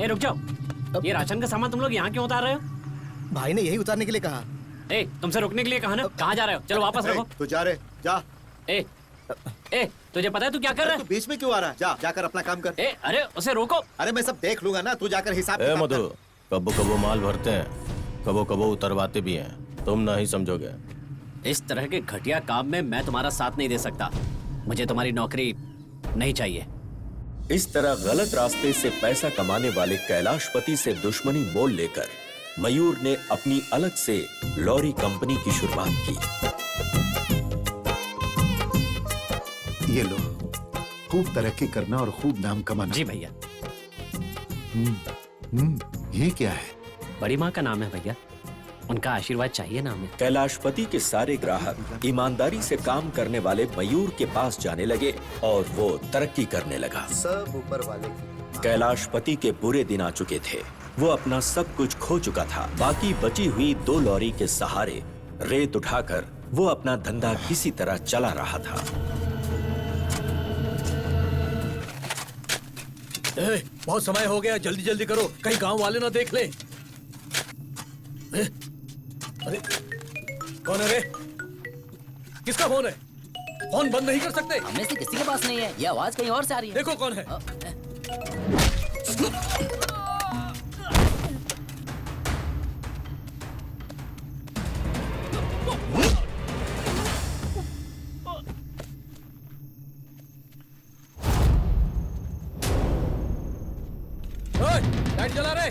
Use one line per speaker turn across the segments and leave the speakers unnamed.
ए रुक जाओ, ये राशन का सामान तुम लोग यहाँ क्यों उतार रहे हो?
भाई ने यही उतारने के लिए कहा।
ए तुमसे रुकने के लिए कहा ना, कहाँ जा रहे हो? चलो वापस रखो।
तू जा रे, जा।
ए तुझे पता है तू क्या कर रहा है?
तू बीच में क्यों आ रहा है? जा, जाकर अपना काम कर।
ए अरे उसे रोको।
अरे मैं सब देख लूंगा ना, तू जाकर हिसाब
ए मधु, कबो कबो माल भरते हैं, कबो कबो उतरवाते भी हैं, तुम नहीं समझोगे।
इस तरह के घटिया काम में मैं तुम्हारा साथ नहीं दे सकता। मुझे तुम्हारी नौकरी नहीं चाहिए।
इस तरह गलत रास्ते से पैसा कमाने वाले कैलाशपति से दुश्मनी मोल लेकर मयूर ने अपनी अलग से लॉरी कंपनी की शुरुआत की।
ये लो, खूब तरक्की करना और खूब नाम कमाना।
जी भैया।
ये क्या है?
बड़ी माँ का नाम है भैया, उनका आशीर्वाद चाहिए ना हमें।
कैलाशपति के सारे ग्राहक ईमानदारी से काम करने वाले मयूर के पास जाने लगे और वो तरक्की करने लगा।
सब ऊपर वाले की।
कैलाशपति के बुरे दिन आ चुके थे। वो अपना सब कुछ खो चुका था। बाकी बची हुई 2 लॉरी के सहारे रेत उठाकर वो अपना धंधा किसी तरह चला रहा था।
बहुत समय हो गया, जल्दी जल्दी करो, कहीं गांव वाले ना देख ले। अरे कौन है रे? किसका फोन है? फोन बंद नहीं कर सकते?
हमें से किसी के पास नहीं है, ये आवाज कहीं और से आ रही है।
देखो कौन है। लाइट जला रहे।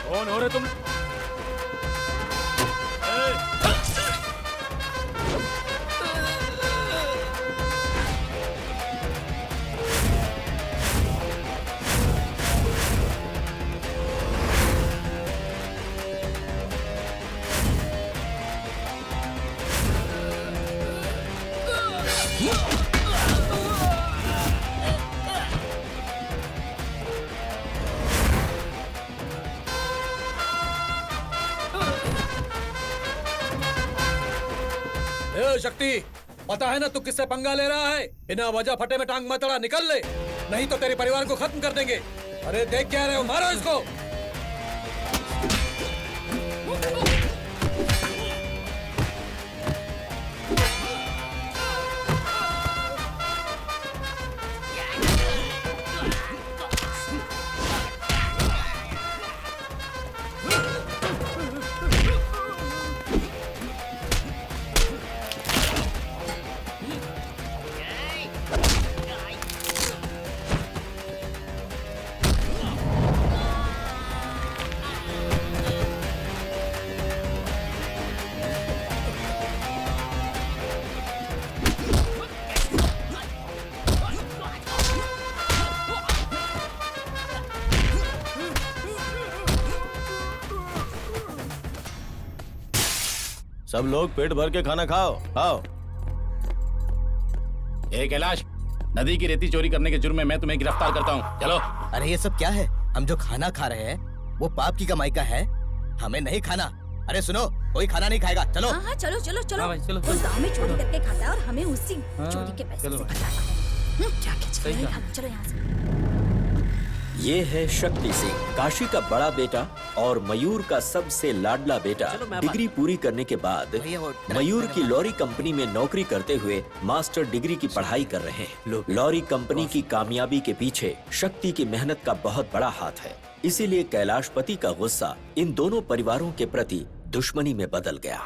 कौन हो रहे तुम?
शक्ति, पता है ना तू किससे पंगा ले रहा है? बिना वजह फटे में टांग मत अड़ा, निकल ले, नहीं तो तेरे परिवार को खत्म कर देंगे। अरे देख क्या रहे हो, मारो इसको।
सब लोग पेट भर के खाना खाओ, खाओ।
ए कैलाश, नदी की रेती चोरी करने के जुर्म में मैं तुम्हें गिरफ्तार करता हूँ। चलो।
अरे ये सब क्या है? हम जो खाना खा रहे हैं वो पाप की कमाई का है, हमें नहीं खाना। अरे सुनो, कोई खाना नहीं खाएगा, चलो।
हाँ चलो चलो चलो।
हाँ भाई, चलो,
वो
चलो।
गाँव में चोरी करके खाता है और हमें उसी चोरी के पैसे से खिलाता है। जाके चलो, नहीं खाना, चलो यहाँ से।
ये है शक्ति सिंह, काशी का बड़ा बेटा और मयूर का सबसे लाडला बेटा। डिग्री पूरी करने के बाद मयूर की लॉरी कंपनी में नौकरी करते हुए मास्टर डिग्री की पढ़ाई कर रहे हैं। लॉरी कंपनी की कामयाबी के पीछे शक्ति की मेहनत का बहुत बड़ा हाथ है। इसीलिए कैलाशपति का गुस्सा इन दोनों परिवारों के प्रति दुश्मनी में बदल गया।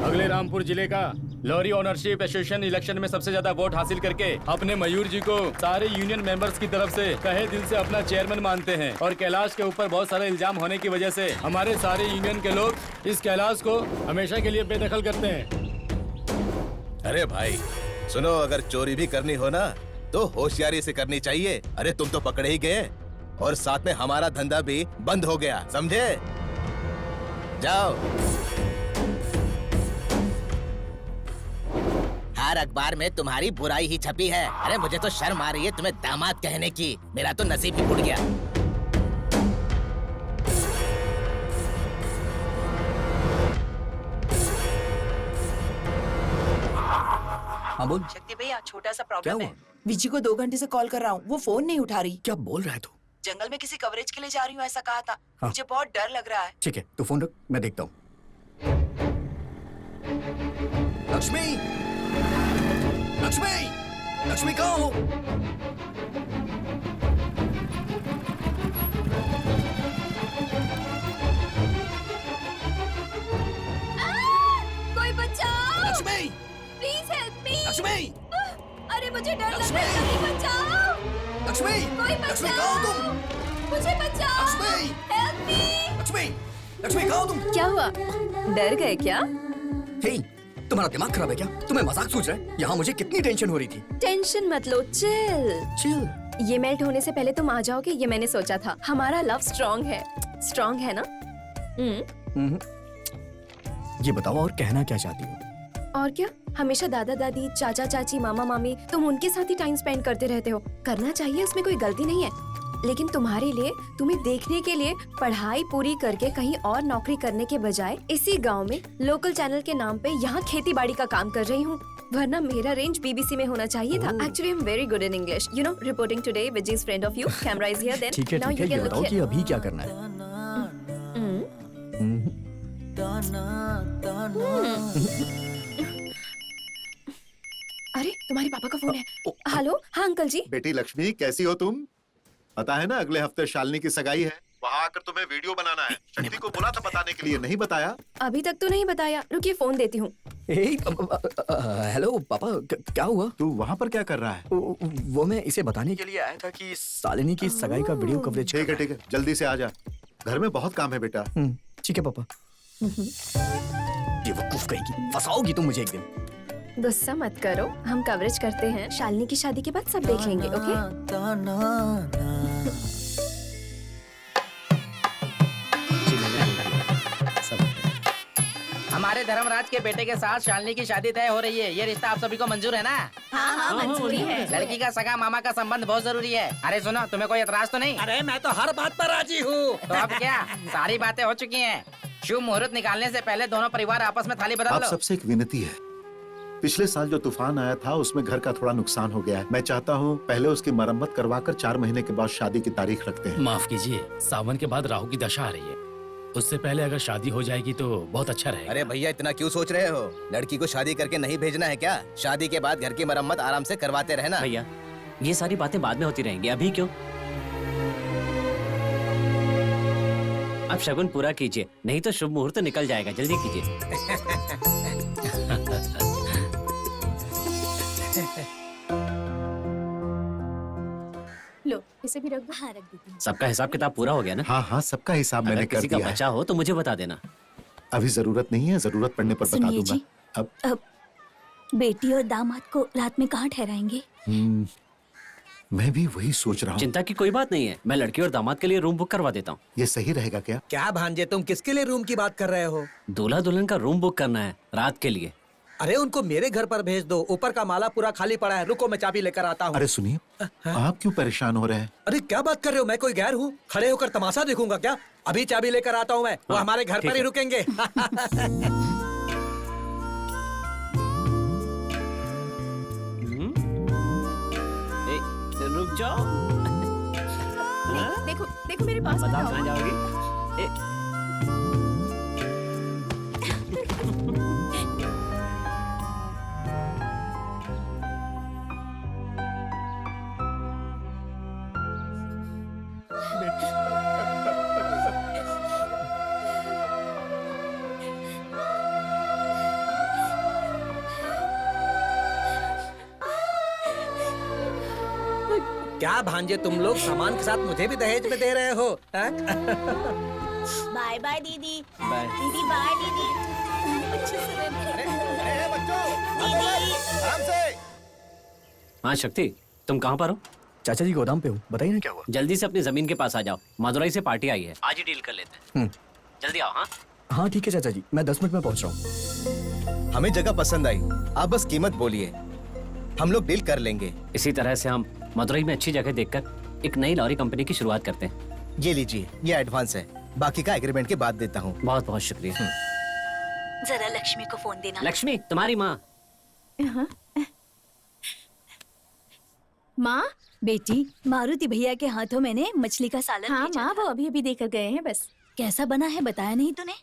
अगले रामपुर जिले का लॉरी ओनरशिप एसोसिएशन इलेक्शन में सबसे ज्यादा वोट हासिल करके अपने मयूर जी को सारे यूनियन मेंबर्स की तरफ से तहे दिल से अपना चेयरमैन मानते हैं। और कैलाश के ऊपर बहुत सारे इल्जाम होने की वजह से हमारे सारे यूनियन के लोग इस कैलाश को हमेशा के लिए बेदखल करते हैं।
अरे भाई सुनो, अगर चोरी भी करनी हो ना तो होशियारी से करनी चाहिए। अरे तुम तो पकड़े ही गए और साथ में हमारा धंधा भी बंद हो गया, समझे?
जाओ। हर अखबार में तुम्हारी बुराई ही छपी है। अरे मुझे तो शर्म आ रही है तुम्हें दामाद कहने की। मेरा तो नसीब ही फूट गया।
हाँ बोल।
शक्ति भैया छोटा सा
क्या
प्रॉब्लम
हुआ?
है। विजी को 2 घंटे से कॉल कर रहा हूँ, वो फोन नहीं उठा रही।
क्या बोल रहा है तू?
जंगल में किसी कवरेज के लिए जा रही हूँ ऐसा कहा था।
हाँ।
मुझे बहुत डर लग रहा है।
ठीक है, तू फोन रख, मैं देखता हूँ। लक्ष्मी, लक्ष्मी, लक्ष्मी कहाँ हो?
कोई बचाओ!
Lakshmi,
please help me!
Lakshmi,
अरे मुझे डर लग
लक्ष्मी!
रहा है, कोई बचाओ!
लक्ष्मी,
कोई
लक्ष्मी कहाँ हो
बचाओ!
तुम?
मुझे बचाओ!
लक्ष्मी!
Help me!
लक्ष्मी, लक्ष्मी कहाँ हो तुम?
क्या हुआ? डर गए क्या?
हे, तुम्हारा दिमाग खराब है क्या? तुम्हें मजाक सूझ रहा है? यहाँ मुझे कितनी टेंशन हो रही थी।
टेंशन मत लो, चिल।
चिल।
ये मेल्ट होने से पहले तुम आ जाओगे ये मैंने सोचा था। हमारा लव स्ट्रॉन्ग है। स्ट्रॉन्ग है ना?
ये बताओ और कहना क्या चाहती हो?
और क्या, हमेशा दादा दादी, चाचा चाची, मामा मामी, तुम उनके साथ ही टाइम स्पेंड करते रहते हो। करना चाहिए, उसमें कोई गलती नहीं है। लेकिन तुम्हारे लिए, तुम्हें देखने के लिए पढ़ाई पूरी करके कहीं और नौकरी करने के बजाय इसी गांव में लोकल चैनल के नाम पे यहाँ खेती बाड़ी का काम कर रही हूँ। वरना मेरा रेंज बीबीसी में होना चाहिए था। Actually I am very good in English. You know, reporting today which is friend of you. Camera is here then.
ठीक है,
नाउ
ठीक
यू
है, ये
कैन
बताओ
लुक
कि अभी क्या करना है?
अरे तुम्हारे पापा का फोन है। हेलो, हाँ अंकल जी।
बेटी लक्ष्मी, कैसी हो तुम? पता है ना अगले हफ्ते शालिनी की सगाई है। वहाँ आकर तुम्हें वीडियो बनाना है। शक्ति को बोला था बताने के लिए, नहीं बताया।
अभी तक तो नहीं बताया, रुकिए फोन देती हूँ।
हेलो पापा, क्या हुआ?
तू वहाँ पर क्या कर रहा है?
वो मैं इसे बताने के लिए आया था कि शालिनी की सगाई का वीडियो कवरेज।
ठीक है ठीक है, जल्दी से आ जा। घर में बहुत काम है बेटा।
ठीक है पापा। ये वकूफ कहेगी, फंसाओगी तुम मुझे एक दिन।
गुस्सा मत करो, हम कवरेज करते हैं। शालिनी की शादी के बाद सब देख लेंगे, ओके?
हमारे धर्मराज के बेटे के साथ शालिनी की शादी तय हो रही है। ये रिश्ता आप सभी को मंजूर है ना?
हाँ हाँ मंजूरी है।
लड़की का सगा मामा का संबंध बहुत जरूरी है। अरे सुनो, तुम्हें कोई एतराज तो नहीं?
अरे मैं तो हर बात पर राजी हूँ।
तो अब क्या, सारी बातें हो चुकी हैं। शुभ मुहूर्त निकालने से पहले दोनों परिवार आपस में थाली बदल
आप
लो।
सबसे एक विनती है। पिछले साल जो तूफान आया था उसमें घर का थोड़ा नुकसान हो गया है। मैं चाहता हूँ पहले उसकी मरम्मत करवाकर 4 महीने के बाद शादी की तारीख रखते हैं।
माफ कीजिए, सावन के बाद राहु की दशा आ रही है। उससे पहले अगर शादी हो जाएगी तो बहुत अच्छा रहेगा।
अरे भैया इतना क्यों सोच रहे हो? लड़की को शादी करके नहीं भेजना है क्या? शादी के बाद घर की मरम्मत आराम से करवाते रहना।
भैया, ये सारी बातें बाद में होती रहेंगी, अभी क्यों? अब शगुन पूरा कीजिए, नहीं तो शुभ मुहूर्त निकल जाएगा। जल्दी कीजिए।
लो, इसे भी रख दो। हाँ, रख देती हूँ।
सबका हिसाब किताब पूरा हो गया ना?
हाँ हाँ, सबका हिसाब
अगर
मैंने कर
किसी का
दिया है।
बचा हो तो मुझे बता देना।
अभी जरूरत नहीं है, जरूरत पड़ने पर बता
सुनिए
दूंगा।
जी,
अब
बेटी और दामाद को रात में कहाँ ठहराएंगे?
मैं भी वही सोच रहा हूँ।
चिंता की कोई बात नहीं है, मैं लड़की और दामाद के लिए रूम बुक करवा देता हूँ।
ये सही रहेगा क्या?
क्या भांजे, तुम किसके लिए रूम की बात कर रहे हो?
दूल्हा दुल्हन का रूम बुक करना है रात के लिए।
अरे उनको मेरे घर पर भेज दो। ऊपर का माला पूरा खाली पड़ा है। रुको मैं चाबी लेकर आता हूँ।
अरे सुनिए, आप क्यों परेशान हो रहे हैं?
अरे क्या बात कर रहे हो? मैं कोई गैर हूँ? खड़े होकर तमाशा देखूंगा क्या? अभी चाबी लेकर आता हूँ मैं। वो
हाँ,
हमारे घर
ठीक
पर ही
है।
रुकेंगे।
रुक जाओ।
देखो देखो मेरे पास
बताओ
बताओ।
कहाँ जाओगी?
क्या भांजे, तुम लोग सामान के साथ मुझे भी दहेज में दे रहे हो?
बाय बाय दीदी।
बाय।
दीदी बाय दीदी। अच्छे से रहना।
आराम से।
हाँ शक्ति, तुम कहाँ पर हो?
चाचा जी गोदाम पे हूँ, बताइए ना क्या हुआ?
जल्दी से अपनी जमीन के पास आ जाओ। मदुरई से पार्टी आई है, आज ही डील कर लेते हैं। जल्दी आओ। हाँ
हाँ ठीक है चाचा जी, मैं 10 मिनट में पहुंच रहा हूँ।
हमें जगह पसंद आई, आप बस कीमत बोलिए, हम लोग डील कर लेंगे।
इसी तरह से हम मदुरई में अच्छी जगह देखकर एक नई लॉरी कंपनी की शुरुआत करते हैं।
ये लीजिए, ये एडवांस है, बाकी का एग्रीमेंट के बाद देता हूँ।
बहुत बहुत शुक्रिया।
जरा लक्ष्मी को फोन देना।
लक्ष्मी, तुम्हारी माँ।
माँ, बेटी मारुति भैया के हाथों मैंने मछली का सालन
हाँ
भेजा
माँ,
था।
वो अभी अभी देकर गए हैं बस।
कैसा बना है बताया नहीं तूने?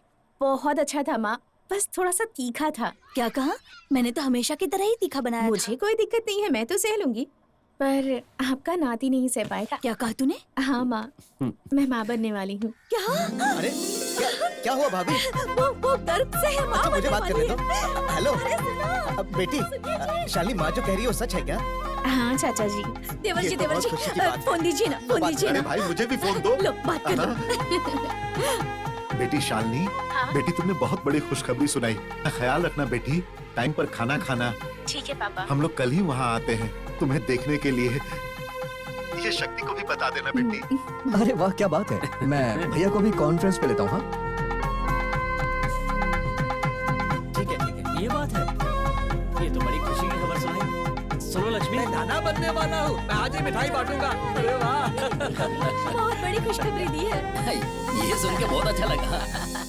बहुत अच्छा था माँ, बस थोड़ा सा तीखा था।
क्या कहा? मैंने तो हमेशा की तरह ही तीखा बनाया
मुझे कोई दिक्कत नहीं है, मैं तो सह लूंगी, पर आपका नाती नहीं सह पाएगा।
क्या कहा तूने?
हाँ माँ, मैं माँ बनने वाली हूँ।
क्या?
अरे क्या हुआ भाभी?
वो दर्द से है माँ।
अच्छा मुझे बात करने दो। हेलो
अरे सुनो।
बेटी, शालिनी माँ जो कह रही है वो सच है क्या?
हाँ चाचा जी।
देवर
ये
जी,
तो
देवर
बहुत
जी,
खुशी की बात है।
फोन दीजिए ना, फोन दीजिए
अरे
ना।
भाई मुझे भी फोन दो।
लो बात कर लो।
बेटी शालिनी, बेटी तुमने बहुत बड़ी खुशखबरी सुनाई। ख्याल रखना बेटी, टाइम पर खाना खाना।
ठीक है पापा।
हम लोग कल ही वहाँ आते हैं तुम्हें देखने के लिए। ये शक्ति को भी बता देना बेटी।
अरे वाह क्या बात है, मैं भैया को भी कॉन्फ्रेंस पे लेता हूँ। हाँ
ठीक है।
ये बात है, ये तो बड़ी खुशी की खबर सुनाई। सुनो लक्ष्मी,
मैं नाना बनने वाला हूँ, मैं आज ही मिठाई बांटूंगा। अरे वाह।
बहुत बड़ी खुशखबरी दी है।
ये सुन के बहुत अच्छा लगा।